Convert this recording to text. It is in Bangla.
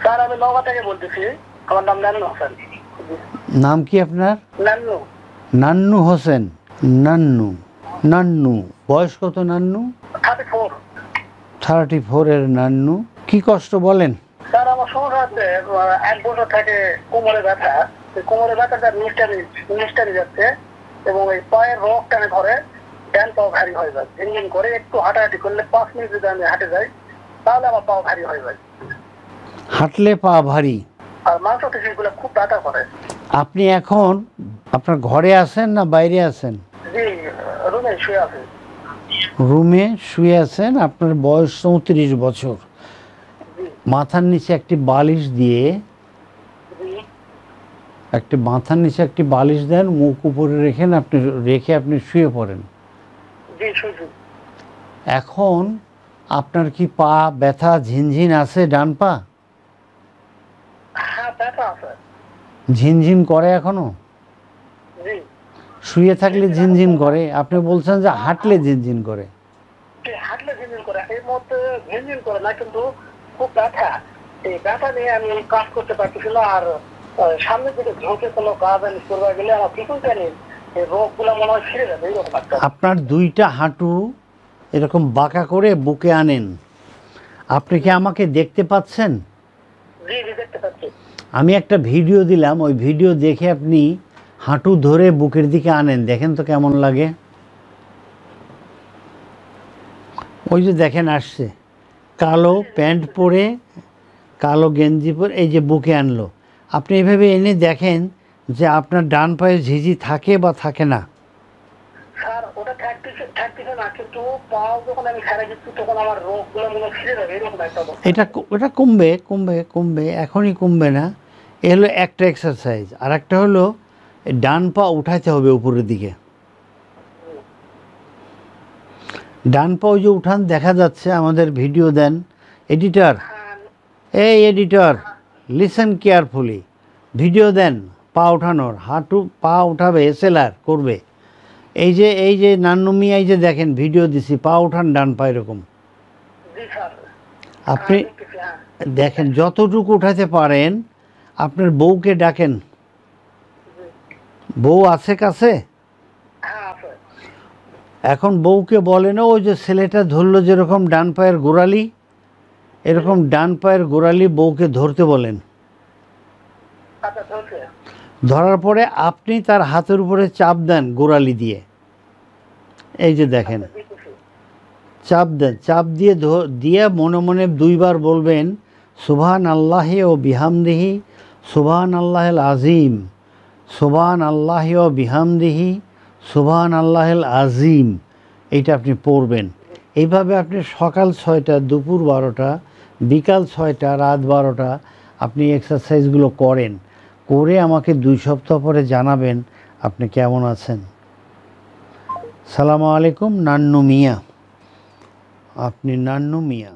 স্যার আমি নওগাঁ থেকে বলতেছি, আমার নাম নান্নু হোসেন। নাম কি আপনার? নান্নু। নান্নু হোসেন। নান্নু নান্নু বয়স কত নান্নু? 34। 34 এর নান্নু। কি কষ্ট বলেন? স্যার আমার সমস্যা আছে, 1 বছর থেকে কোমরে ব্যথা। কোমরে ব্যথাটা নিস্টারি যাচ্ছে এবং এই পায়ের রক টানে ধরে, ডান পাও ভারী হয়ে যায়। ঝিনঝিন করে একটু হাঁটাহাঁটি করলে 5 মিনিট যদি আমি হাঁটে যাই তাহলে আমার পাও ভারী হয়ে যায়। হাঁটলে পা ভারী। আর মাংসপেশিগুলো খুব ব্যথা করে। আপনি এখন আপনার ঘরে আছেন না বাইরে আছেন? জি, রুমে শুয়ে আছে। রুমে শুয়ে আছেন। আপনার বয়স 34 বছর। মাথার নিচে একটি বালিশ দিয়ে মাথার নিচে একটি বালিশ দেন, মুখ উপরে রেখে আপনি শুয়ে পড়েন। এখন আপনার কি পা ব্যথা ঝিনঝিন আছে? ডান পা ঝিনঝিন করে এখনো? শুয়ে থাকলে ঝিনঝিন করে, আপনি বলছেন যে হাঁটলে ঝিনঝিন করে। হাঁটলে ঝিনঝিন করে, এই মুহূর্তে ঝিনঝিন করে না, কিন্তু খুব ব্যথা। এই ব্যথা নিয়ে আমি কাজ করতে পারতেছি না। আর সামনের দিকে ঝোঁকে কোনো কাজ আমি করতে গেলে আমার পিছনটা নেই, এই রোগগুলো মনে হয় ফিরে যাবে, এইরকম একটা। আপনার দুইটা হাঁটু এরকম বাঁকা করে বুকে আনেন। আপনি কি আমাকে দেখতে পাচ্ছেন? জি জি, দেখতে পাচ্ছি। আমি একটা ভিডিও দিলাম, ওই ভিডিও দেখে আপনি হাঁটু ধরে বুকের দিকে আনেন, দেখেন তো কেমন লাগে। ওই যে দেখেন আসছে, কালো প্যান্ট পরে কালো গেঞ্জি পরে এই যে বুকে আনলো। আপনি এভাবে এনে দেখেন যে আপনার ডান পায়ে ঝিঝি থাকে বা থাকে না। স্যার ওটা থাকতেছে না, কিন্তু পাও যখন আমি ছেড়ে দিচ্ছি তখন আমার রোগগুলো মনে ফিরে যাবে, এরকম একটা অবস্থা। এটা কমবে, এখনই কমবে না। এ হলো একটা এক্সারসাইজ। আর একটা হলো ডান পা উঠাইতে হবে উপরের দিকে। ডান পা ওই যে উঠান, দেখা যাচ্ছে, আমাদের ভিডিও দেন এডিটর। এই এডিটর, লিসেন কেয়ারফুলি, ভিডিও দেন পা ওঠানোর। পা উঠাবে, এসএলআর করবে। এই যে নান্নু মিয়া, এই যে দেখেন ভিডিও দিছি, পা উঠান ডান পা এরকম। আপনি দেখেন যতটুকু উঠাতে পারেন। আপনার বউকে ডাকেন। বউ আছে কাছে? এখন বউকে বলেন, ওই যে ছেলেটা ধরলো যেরকম ডান পায়ের গোড়ালি, এরকম ডান পায়ের গোড়ালি বউকে ধরতে বলেন। ধরার পরে আপনি তার হাতের উপরে চাপ দেন গোড়ালি দিয়ে। এই যে দেখেন, চাপ দেন। চাপ দিয়ে মনে মনে 2 বার বলবেন, সুবহান আল্লাহি ও বিহামদিহি, সুবহান আল্লাহিল আজিম, সুবহান আল্লাহি ও বিহামদিহি, সুবহান আল্লাহিল আজিম। এইটা আপনি পড়বেন। এইভাবে আপনি সকাল 6টা, দুপুর 12টা, বিকাল 6টা, রাত 12টা আপনি এক্সারসাইজগুলো করেন। করে আমাকে 2 সপ্তাহ পরে জানাবেন আপনি কেমন আছেন। সালামু আলাইকুম, নান্নু মিয়া। আপনি নান্নু মিয়া।